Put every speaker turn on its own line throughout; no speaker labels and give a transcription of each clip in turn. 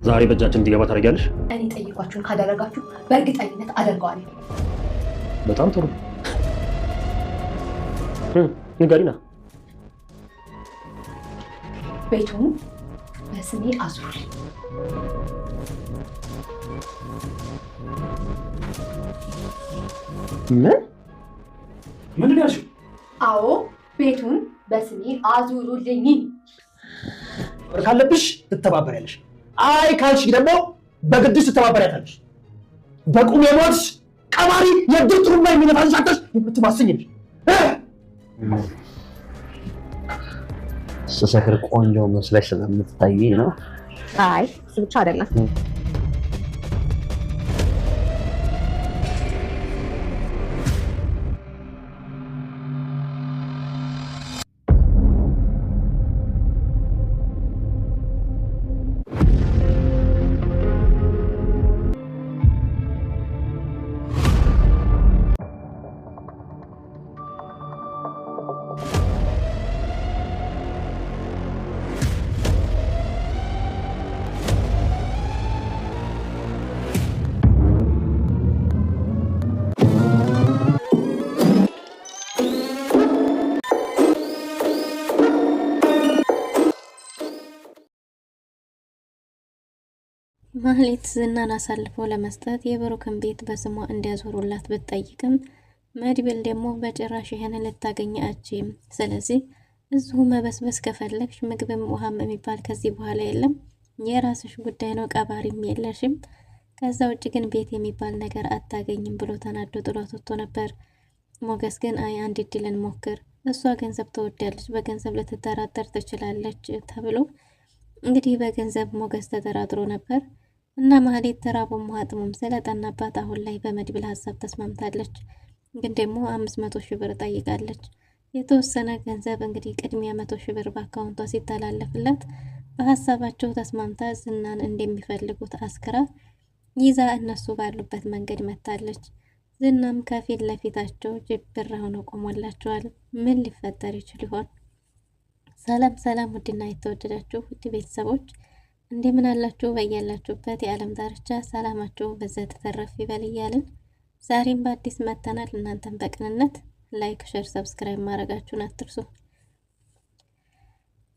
ዛሬ በእጃችን እንዲገባ ታደርጊያለሽ?
እኔ ጠይቋችሁን ካደረጋችሁ በእርግጠኝነት አደርገዋለሁ።
በጣም ጥሩ ንገሪና።
ቤቱን በስሜ አዙር።
ምንድን ያልሽው?
አዎ ቤቱን በስሜ አዙሩልኝ።
ካለብሽ ትተባበሪያለሽ፣ አይ ካልሽ ደግሞ በግድሽ ትተባበሪያታለሽ። በቁም የሞትሽ ቀባሪ የድር ጥሩምባ የሚነፋልሽ አጥተሽ የምትማስኝ ነሽ።
ስሰክር ቆንጆ መስለሽ ስለምትታይ ነው።
አይ እሱ ብቻ አይደለም።
ማህሌት ዝናን አሳልፎ ለመስጠት የብሩክን ቤት በስሟ እንዲያዞሩላት ብትጠይቅም መድብል ደግሞ በጭራሽ ይሄን ልታገኝ አትችይም። ስለዚህ እዚሁ መበስበስ ከፈለግሽ ምግብም ውሃም የሚባል ከዚህ በኋላ የለም፣ የራስሽ ጉዳይ ነው፣ ቀባሪም የለሽም። ከዛ ውጭ ግን ቤት የሚባል ነገር አታገኝም ብሎ ተናዶ ጥሏት ወጥቶ ነበር። ሞገስ ግን አይ አንድ እድልን ሞክር፣ እሷ ገንዘብ ትወዳለች፣ በገንዘብ ልትደራደር ትችላለች ተብሎ እንግዲህ በገንዘብ ሞገስ ተደራድሮ ነበር እና ማህሌት ተራቡም ማጥሙም ስለጠናባት አሁን ላይ በመድብል ሀሳብ ተስማምታለች። ግን ደግሞ 500 ሺህ ብር ጠይቃለች። የተወሰነ ገንዘብ እንግዲህ ቅድሚያ 100 ሺህ ብር በአካውንቷ ሲተላለፍላት በሀሳባቸው ተስማምታ ዝናን እንደሚፈልጉት አስክራ ይዛ እነሱ ባሉበት መንገድ መታለች። ዝናም ከፊት ለፊታቸው ጅብር ሆኖ ቆሞላቸዋል። ምን ሊፈጠር ይችል ይሆን? ሰላም ሰላም፣ ውድና የተወደዳችሁ ውድ ቤተሰቦች እንደምን አላችሁ? በያላችሁበት የዓለም ዳርቻ ሰላማችሁ በዘት ተተረፍ ይበል እያልን ዛሬም በአዲስ መተናል። እናንተም በቅንነት ላይክ፣ ሼር፣ ሰብስክራይብ ማድረጋችሁን አትርሱ።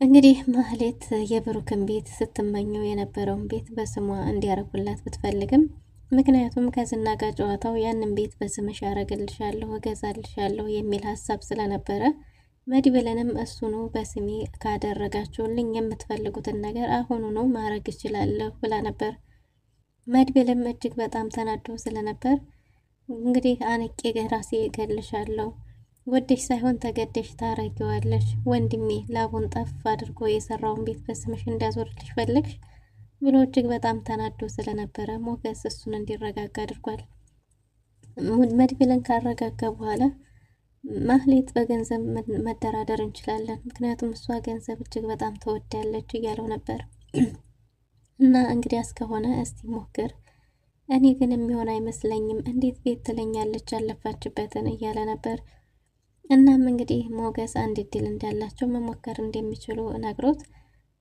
እንግዲህ ማህሌት የብሩክን ቤት ስትመኘው የነበረውን ቤት በስሟ እንዲያረጉላት ብትፈልግም ምክንያቱም ከዝና ጋር ጨዋታው ያንን ቤት በስምሽ ያረግልሻለሁ እገዛልሻለሁ የሚል ሀሳብ ስለነበረ መድብልንም እሱኑ በስሜ ካደረጋችሁልኝ የምትፈልጉትን ነገር አሁኑኑ ማድረግ እችላለሁ ብላ ነበር። መድብልም እጅግ በጣም ተናዶ ስለነበር እንግዲህ አንቄ ራሴ እገልሻለሁ፣ ወደሽ ሳይሆን ተገደሽ ታረጊዋለሽ፣ ወንድሜ ላቡን ጠፍ አድርጎ የሰራውን ቤት በስምሽ እንዲያዞርልሽ ፈለግሽ ብሎ እጅግ በጣም ተናዶ ስለነበረ ሞገስ እሱን እንዲረጋጋ አድርጓል። መድብልን ካረጋጋ በኋላ ማህሌት በገንዘብ መደራደር እንችላለን፣ ምክንያቱም እሷ ገንዘብ እጅግ በጣም ተወዳለች እያለው ነበር። እና እንግዲህ እስከሆነ እስቲ ሞክር፣ እኔ ግን የሚሆን አይመስለኝም፣ እንዴት ቤት ትለኛለች ያለፋችበትን እያለ ነበር። እናም እንግዲህ ሞገስ አንድ እድል እንዳላቸው መሞከር እንደሚችሉ ነግሮት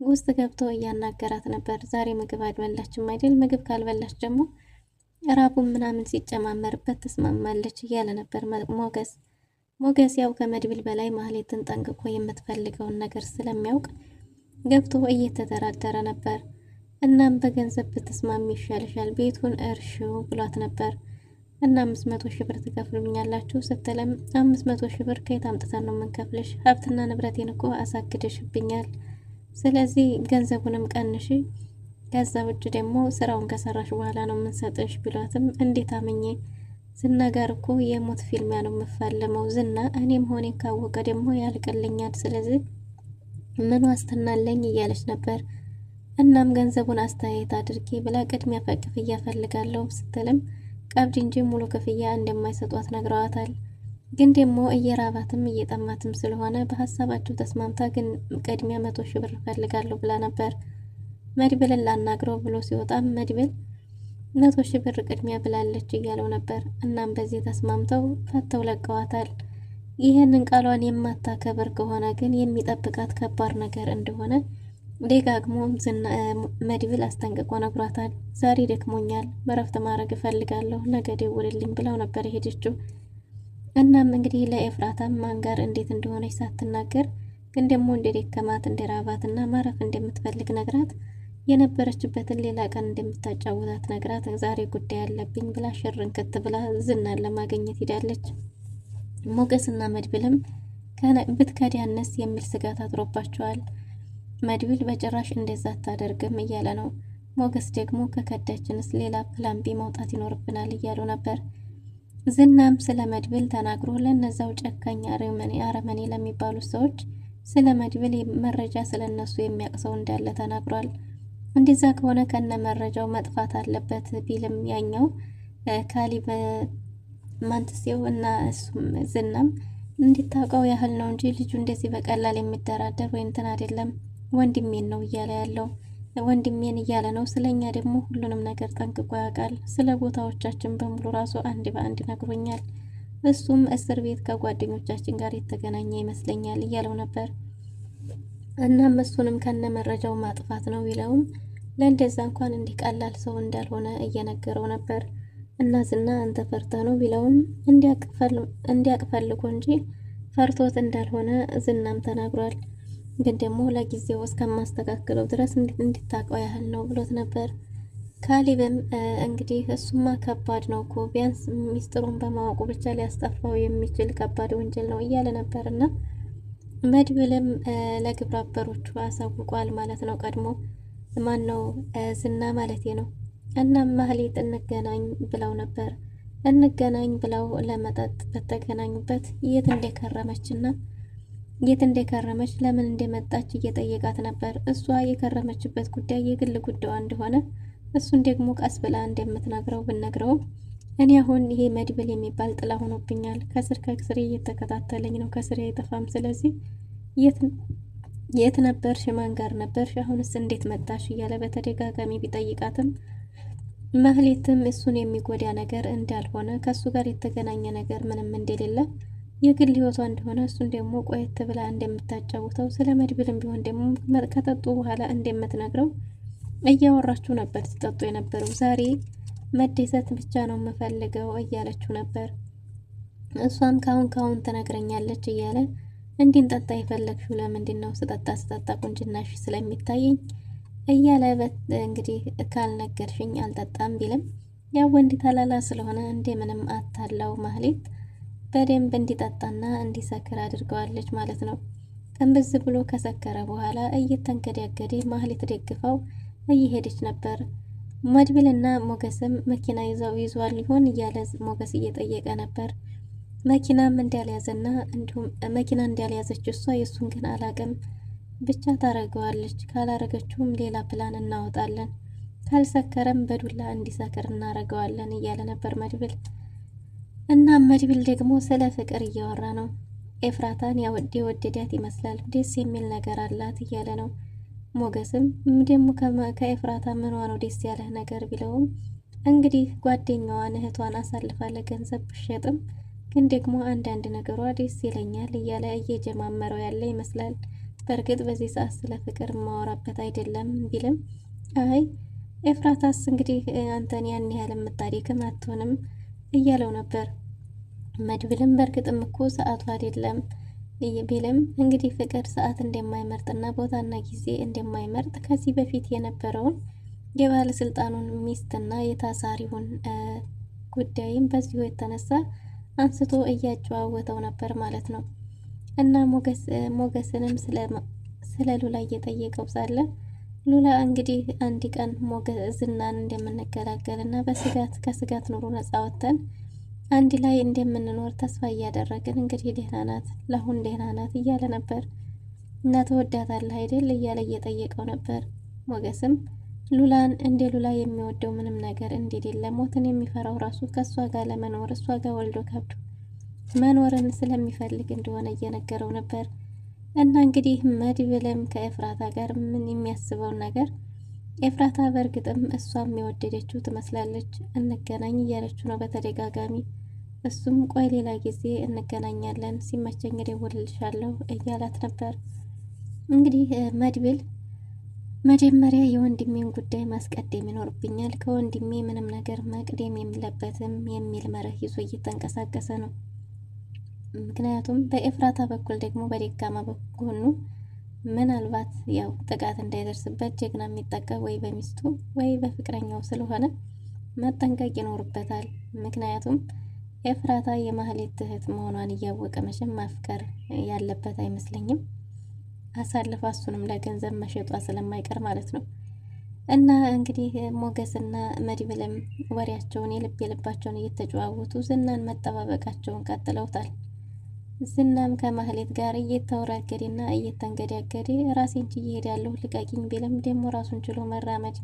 ውስጥ ገብቶ እያናገራት ነበር። ዛሬ ምግብ አልበላችም አይደል? ምግብ ካልበላች ደግሞ ራቡን ምናምን ሲጨማመርበት ትስማማለች እያለ ነበር ሞገስ ያው ከመድብል በላይ ማህሌትን ጠንቅቆ የምትፈልገውን ነገር ስለሚያውቅ ገብቶ እየተደራደረ ነበር። እናም በገንዘብ ብትስማሚ ይሻልሻል፣ ቤቱን እርሺው ብሏት ነበር። እና 500 ሺህ ብር ትከፍሉኛላችሁ ስትለም 500 ሺህ ብር ከየት አምጥተን ነው የምንከፍልሽ? ሀብትና ንብረቴን እኮ አሳግደሽብኛል፣ ስለዚህ ገንዘቡንም ቀንሺ፣ ከዛ ውጭ ደግሞ ስራውን ከሰራሽ በኋላ ነው የምንሰጥሽ ቢሏትም እንዴት አምኜ ዝና ጋር እኮ የሞት ፊልሚያ ነው የምፋለመው፣ ዝና እኔም ሆኔን ካወቀ ደግሞ ያልቅልኛል፣ ስለዚህ ምን ዋስትና አለኝ እያለች ነበር። እናም ገንዘቡን አስተያየት አድርጌ ብላ ቅድሚያ ክፍያ ፈልጋለሁ ስትልም ቀብድ እንጂ ሙሉ ክፍያ እንደማይሰጧት ነግረዋታል። ግን ደግሞ እየራባትም እየጠማትም ስለሆነ በሀሳባቸው ተስማምታ ግን ቅድሚያ 100 ሺህ ብር ፈልጋለሁ ብላ ነበር። መድብልን ላናግረው ብሎ ሲወጣም መድብል 100 ሺህ ብር ቅድሚያ ብላለች እያለው ነበር። እናም በዚህ ተስማምተው ፈተው ለቀዋታል። ይህንን ቃሏን የማታከብር ከሆነ ግን የሚጠብቃት ከባድ ነገር እንደሆነ ደጋግሞ መድብል አስጠንቅቆ ነግሯታል። ዛሬ ደክሞኛል፣ በረፍት ማድረግ እፈልጋለሁ፣ ነገ ደውልልኝ ብለው ነበር የሄደችው። እናም እንግዲህ ለኤፍራታም ማን ጋር እንዴት እንደሆነች ሳትናገር ግን ደግሞ እንደደከማት እንደራባት እና ማረፍ እንደምትፈልግ ነግራት የነበረችበትን ሌላ ቀን እንደምታጫውታት ነግራት ዛሬ ጉዳይ አለብኝ ብላ ሽርን ክት ብላ ዝናን ለማግኘት ሄዳለች። ሞገስና መድብልም ብትከዳነስ የሚል ስጋት አጥሮባቸዋል። መድብል በጭራሽ እንደዛ አታደርግም እያለ ነው። ሞገስ ደግሞ ከከዳችንስ ሌላ ፕላን ቢ ማውጣት ይኖርብናል እያሉ ነበር። ዝናም ስለ መድብል ተናግሮ ለነዛው ጨካኝ አረመኔ ለሚባሉ ሰዎች ስለ መድብል መረጃ ስለነሱ የሚያቅሰው እንዳለ ተናግሯል። እንደዛ ከሆነ ከነ መረጃው መጥፋት አለበት ቢልም ያኛው ካሊብ ማንትሴው እና እሱም ዝናም እንድታውቀው ያህል ነው እንጂ ልጁ እንደዚህ በቀላል የሚደራደር ወይ እንትን አይደለም፣ ወንድሜን ነው እያለ ያለው ወንድሜን እያለ ነው። ስለኛ ደግሞ ሁሉንም ነገር ጠንቅቆ ያውቃል። ስለ ቦታዎቻችን በሙሉ ራሱ አንድ በአንድ ነግሮኛል። እሱም እስር ቤት ከጓደኞቻችን ጋር የተገናኘ ይመስለኛል እያለው ነበር። እናም እሱንም ከነ መረጃው ማጥፋት ነው ቢለውም ለእንደዛ እንኳን እንዲህ ቀላል ሰው እንዳልሆነ እየነገረው ነበር። እና ዝና አንተ ፈርተህ ነው ቢለውም እንዲያቅ ፈልጎ እንጂ ፈርቶት እንዳልሆነ ዝናም ተናግሯል። ግን ደግሞ ለጊዜው እስከማስተካክለው ድረስ እንድታውቀው ያህል ነው ብሎት ነበር። ካሊብም እንግዲህ እሱማ ከባድ ነው እኮ ቢያንስ ሚስጥሩን በማወቁ ብቻ ሊያስጠፋው የሚችል ከባድ ወንጀል ነው እያለ ነበርና መድብልም ለግብረ አበሮቹ አሳውቋል ማለት ነው። ቀድሞ ማን ነው ዝና ማለቴ ነው። እናም ማህሌት እንገናኝ ብለው ነበር። እንገናኝ ብለው ለመጠጥ በተገናኙበት የት እንደከረመች ለምን እንደመጣች እየጠየቃት ነበር። እሷ የከረመችበት ጉዳይ የግል ጉዳዩ እንደሆነ እሱን ደግሞ ቀስ ብላ እንደምትነግረው ብነግረውም እኔ አሁን ይሄ መድብል የሚባል ጥላ ሆኖብኛል። ከስሬ እየተከታተለኝ ነው፣ ከስሬ አይጠፋም። ስለዚህ የት ነበርሽ? ማን ጋር ነበርሽ? አሁንስ እንዴት መጣሽ? እያለ በተደጋጋሚ ቢጠይቃትም ማህሌትም እሱን የሚጎዳ ነገር እንዳልሆነ ከእሱ ጋር የተገናኘ ነገር ምንም እንደሌለ የግል ህይወቷ እንደሆነ እሱን ደግሞ ቆየት ብላ እንደምታጫውተው ስለ መድብልም ቢሆን ደግሞ ከጠጡ በኋላ እንደምትነግረው እያወራችሁ ነበር ሲጠጡ የነበረው። ዛሬ መደሰት ብቻ ነው የምፈልገው እያለችው ነበር። እሷም ካሁን ትነግረኛለች እያለ እንድንጠጣ የፈለግሽው ለምንድን ነው? ስጠጣ ቁንጅናሽ ስለሚታየኝ እያለ እንግዲህ ካልነገርሽኝ አልጠጣም ቢልም ያው ወንድ ተላላ ስለሆነ እንደምንም አታላው ማህሌት በደንብ እንዲጠጣና እንዲሰክር አድርገዋለች ማለት ነው። ጥንብዝ ብሎ ከሰከረ በኋላ እየተንከዳገደ ማህሌት ደግፈው እየሄደች ነበር። መድብልና ሞገስም መኪና ይዟል ሊሆን እያለ ሞገስ እየጠየቀ ነበር። መኪናም እንዳልያዘና እንዲሁም መኪና እንዳልያዘች እሷ የእሱን ግን አላቅም ብቻ ታረገዋለች። ካላረገችውም ሌላ ፕላን እናወጣለን፣ ካልሰከረም በዱላ እንዲሰክር እናረገዋለን እያለ ነበር መድብል። እና መድብል ደግሞ ስለ ፍቅር እያወራ ነው። ኤፍራታን የወደዳት ይመስላል፣ ደስ የሚል ነገር አላት እያለ ነው። ሞገስም ደግሞ ከኤፍራታ ምኗ ነው ደስ ያለህ ነገር ቢለውም እንግዲህ ጓደኛዋን እህቷን አሳልፋ ለገንዘብ ብሸጥም ግን ደግሞ አንዳንድ ነገሯ ደስ ይለኛል እያለ እየጀማመረው ያለ ይመስላል። በእርግጥ በዚህ ሰዓት ስለ ፍቅር ማወራበት አይደለም ቢልም አይ ኤፍራታስ እንግዲህ አንተን ያን ያህል የምታደክም አትሆንም እያለው ነበር። መድብልም በእርግጥም እኮ ሰዓቱ አይደለም ቢልም እንግዲህ ፍቅር ሰዓት እንደማይመርጥና ቦታና ጊዜ እንደማይመርጥ ከዚህ በፊት የነበረውን የባለስልጣኑን ሚስትና የታሳሪውን ጉዳይም በዚሁ የተነሳ አንስቶ እያጨዋወተው ነበር ማለት ነው። እና ሞገስንም ስለ ሉላ እየጠየቀው ሳለ ሉላ እንግዲህ አንድ ቀን ዝናን እንደምንገላገል እና ከስጋት ኑሮ ነፃ ወጥተን አንድ ላይ እንደምንኖር ተስፋ እያደረግን እንግዲህ ደህና ናት፣ ለአሁን ደህና ናት እያለ ነበር። እና ተወዳታለህ አይደል እያለ እየጠየቀው ነበር። ሞገስም ሉላን እንደ ሉላ የሚወደው ምንም ነገር እንደሌለ ሞትን የሚፈራው ራሱ ከእሷ ጋር ለመኖር እሷ ጋር ወልዶ ከብዶ መኖርን ስለሚፈልግ እንደሆነ እየነገረው ነበር። እና እንግዲህ መድብልም ከኤፍራታ ጋር ምን የሚያስበውን ነገር ኤፍራታ በእርግጥም እሷም የወደደችው ትመስላለች። እንገናኝ እያለችው ነው በተደጋጋሚ። እሱም ቆይ ሌላ ጊዜ እንገናኛለን፣ ሲመቸኝ እደውልልሻለሁ እያላት ነበር። እንግዲህ መድብል መጀመሪያ የወንድሜን ጉዳይ ማስቀደም ይኖርብኛል። ከወንድሜ ምንም ነገር መቅደም የለበትም የሚል መርህ ይዞ እየተንቀሳቀሰ ነው። ምክንያቱም በኤፍራታ በኩል ደግሞ በደካማ ጎኑ ምናልባት ያው ጥቃት እንዳይደርስበት ጀግና የሚጠቃ ወይ በሚስቱ ወይ በፍቅረኛው ስለሆነ መጠንቀቅ ይኖርበታል። ምክንያቱም ኤፍራታ የማህሌት እህት መሆኗን እያወቀ መቼም ማፍቀር ያለበት አይመስለኝም። አሳልፋ እሱንም ለገንዘብ መሸጧ ስለማይቀር ማለት ነው። እና እንግዲህ ሞገስና መድብልም ወሬያቸውን የልባቸውን እየተጨዋወቱ ዝናን መጠባበቃቸውን ቀጥለውታል። ዝናም ከማህሌት ጋር እየተወራገደና እየተንገዳገደ ራሴን ችዬ እሄዳለሁ ልቀቂኝ ቢልም ደግሞ ራሱን ችሎ መራመድ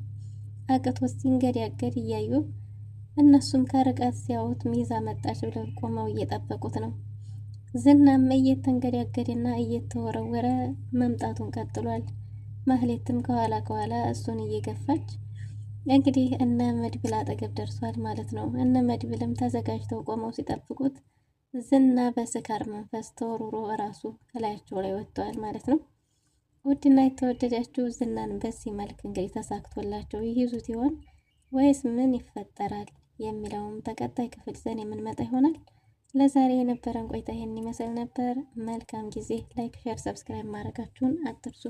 አቅቶት ሲንገዳገድ እያዩ እነሱም ከርቀት ሲያዩት ሚዛ መጣች ብለው ቆመው እየጠበቁት ነው። ዝናም እየተንገዳገደና እየተወረወረ መምጣቱን ቀጥሏል። ማህሌትም ከኋላ እሱን እየገፋች እንግዲህ እነ መድብል አጠገብ ደርሷል ማለት ነው። እነ መድብልም ተዘጋጅተው ቆመው ሲጠብቁት ዝና በስካር መንፈስ ተወርውሮ እራሱ ከላያቸው ላይ ወጥተዋል ማለት ነው። ውድና የተወደዳችሁ ዝናን በዚህ መልክ እንግዲህ ተሳክቶላቸው ይይዙት ይሆን ወይስ ምን ይፈጠራል የሚለውም በቀጣይ ክፍል ዘን የምንመጣ ይሆናል። ለዛሬ የነበረን ቆይታ ይሄን ይመስል ነበር። መልካም ጊዜ። ላይክ፣ ሼር፣ ሰብስክራይብ ማድረጋችሁን አትርሱ።